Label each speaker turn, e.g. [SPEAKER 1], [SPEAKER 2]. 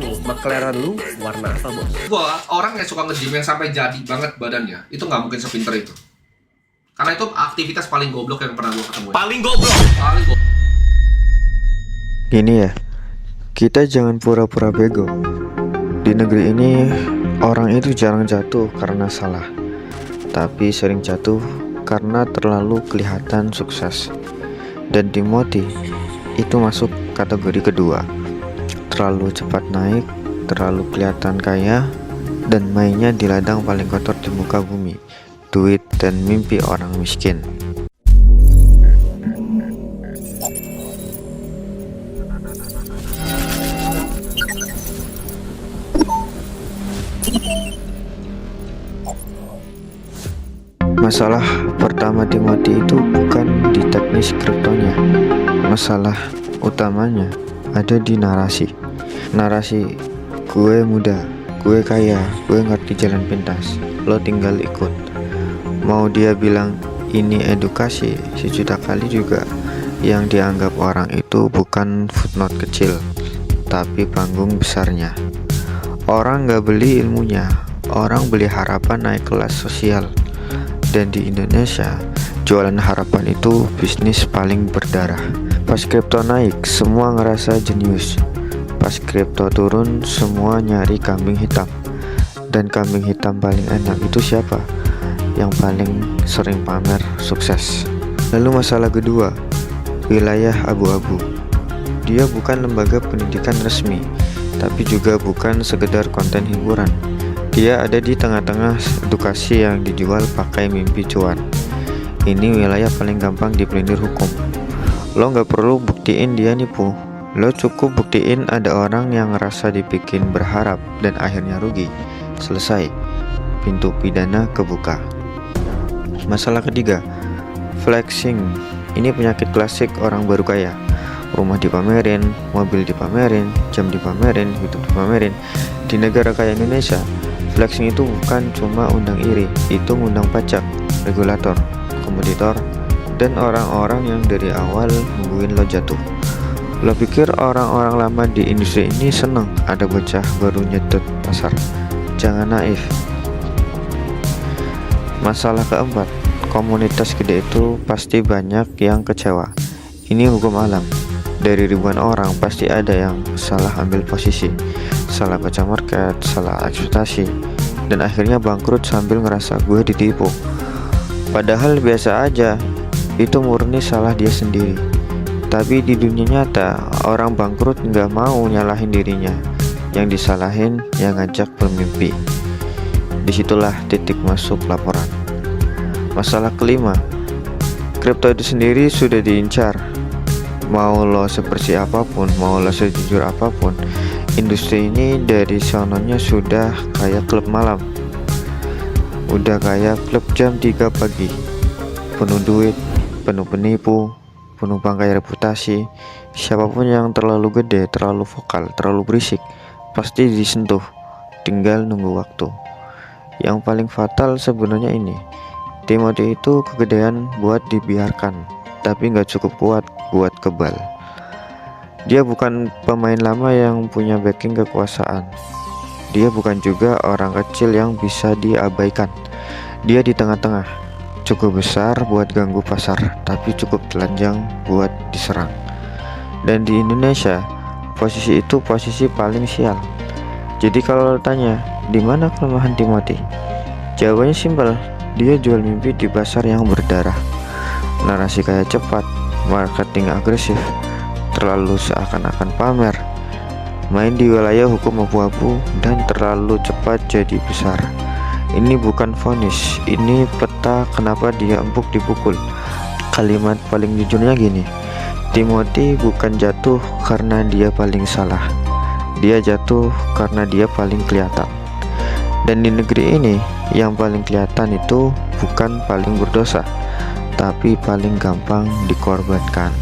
[SPEAKER 1] McLaren lu warna apa, Bos?
[SPEAKER 2] Gua orang yang suka nge-gym yang sampai jadi banget badannya, itu nggak mungkin sepinter itu. Karena itu aktivitas paling goblok yang pernah gua ketemu.
[SPEAKER 1] Paling goblok.
[SPEAKER 2] Paling goblok.
[SPEAKER 3] Gini ya, kita jangan pura-pura bego. Di negeri ini, orang itu jarang jatuh karena salah, tapi sering jatuh karena terlalu kelihatan sukses. Dan Timothy itu masuk kategori kedua. Terlalu cepat naik, terlalu kelihatan kaya, dan mainnya di ladang paling kotor di muka bumi, duit dan mimpi orang miskin. Masalah pertama Timothy itu bukan di teknis kriptonya. Masalah utamanya ada di narasi. Narasi gue muda, gue kaya, gue ngerti jalan pintas, lo tinggal ikut. Mau dia bilang ini edukasi 1 juta kali juga, yang dianggap orang itu bukan footnote kecil, tapi panggung besarnya. Orang gak beli ilmunya, orang beli harapan naik kelas sosial. Dan di Indonesia, jualan harapan itu bisnis paling berdarah. Pas kripto naik, semua ngerasa jenius. Pas kripto turun, semua nyari kambing hitam. Dan kambing hitam paling enak itu siapa? Yang paling sering pamer sukses. Lalu masalah kedua, wilayah abu-abu. Dia bukan lembaga pendidikan resmi, tapi juga bukan sekedar konten hiburan. Dia ada di tengah-tengah edukasi yang dijual pakai mimpi cuan. Ini wilayah paling gampang dipelintir hukum. Lo gak perlu buktiin dia nipu. Lo cukup buktiin ada orang yang ngerasa dibikin berharap dan akhirnya rugi. Selesai. Pintu pidana kebuka. Masalah ketiga, flexing. Ini penyakit klasik orang baru kaya. Rumah dipamerin, mobil dipamerin, jam dipamerin, hidup dipamerin. Di negara kaya Indonesia, flexing itu bukan cuma undang iri, itu ngundang pajak, regulator, kompetitor, dan orang-orang yang dari awal nungguin lo jatuh. Lo pikir orang-orang lama di industri ini seneng ada bocah baru nyedot pasar? Jangan naif. Masalah keempat, komunitas gede itu pasti banyak yang kecewa. Ini hukum alam. Dari ribuan orang pasti ada yang salah ambil posisi, salah baca market, salah ekspektasi, dan akhirnya bangkrut sambil ngerasa gue ditipu. Padahal biasa aja, itu murni salah dia sendiri. Tapi di dunia nyata, orang bangkrut nggak mau nyalahin dirinya, yang disalahin yang ngajak bermimpi. Disitulah titik masuk laporan. Masalah kelima, kripto itu sendiri sudah diincar. Mau lo sebersih apapun, mau lo sejujur apapun, industri ini dari sononya sudah kayak klub malam. Udah kayak klub jam 3 pagi. Penuh duit, penuh penipu, penuh bangkai reputasi. Siapapun yang terlalu gede, terlalu vokal, terlalu berisik, pasti disentuh. Tinggal nunggu waktu. Yang paling fatal sebenarnya ini, Timothy itu kegedean buat dibiarkan, tapi nggak cukup kuat buat kebal. Dia bukan pemain lama yang punya backing kekuasaan. Dia bukan juga orang kecil yang bisa diabaikan. Dia di tengah-tengah, cukup besar buat ganggu pasar, tapi cukup telanjang buat diserang. Dan di Indonesia, posisi itu posisi paling sial. Jadi kalau lo tanya, di mana kelemahan Timothy? Jawabannya simpel, dia jual mimpi di pasar yang berdarah. Narasi kayak cepat, marketing agresif, terlalu seakan-akan pamer, main di wilayah hukum abu-abu, dan terlalu cepat jadi besar. Ini bukan vonis, ini peta kenapa dia empuk dipukul. Kalimat paling jujurnya gini, Timothy bukan jatuh karena dia paling salah, dia jatuh karena dia paling kelihatan. Dan di negeri ini, yang paling kelihatan itu bukan paling berdosa, tapi paling gampang dikorbankan.